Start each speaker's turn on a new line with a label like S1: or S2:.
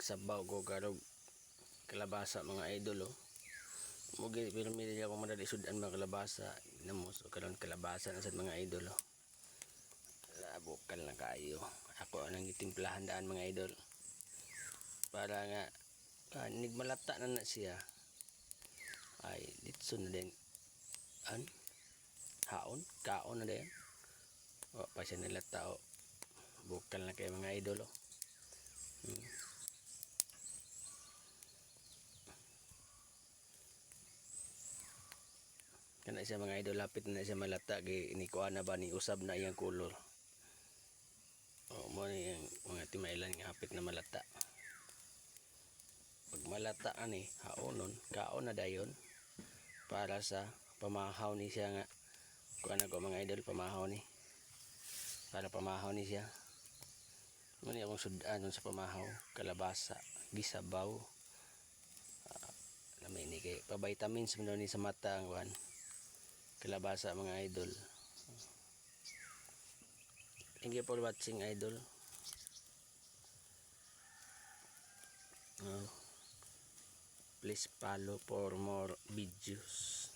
S1: Sabaw ko karog kalabasa mga idol oh. Mugi pero mili ako madali sudan mga kalabasa. Namos o karon kalabasa na sad mga idol oh. Labokal na kayo. Ako nang gitimplahan daan mga idol. Para nga nigmalata na siya. Ay ditso na din. Kaon na din. O pa siya nilata oh. Bukal na kay mga idol oh. Kana siya mga idol, lapit na siya malata kay inikuha na ba ni usab na iyang kulor. Mo ni yung mga timailan nga hapit na malata. Pag malata ani haonon, kaon na dayon para sa pamahaw ni siya nga. Kuha na ko mga idol, pamahaw ni. Para pamahaw ni siya. Mo ni akong sudan sa pamahaw, kalabasa, gisabaw. Lamay ni kay pa vitamins mo ni sa mata ang kuan. Kalabasa mga idol. Thank you for watching idol. Please follow for more videos.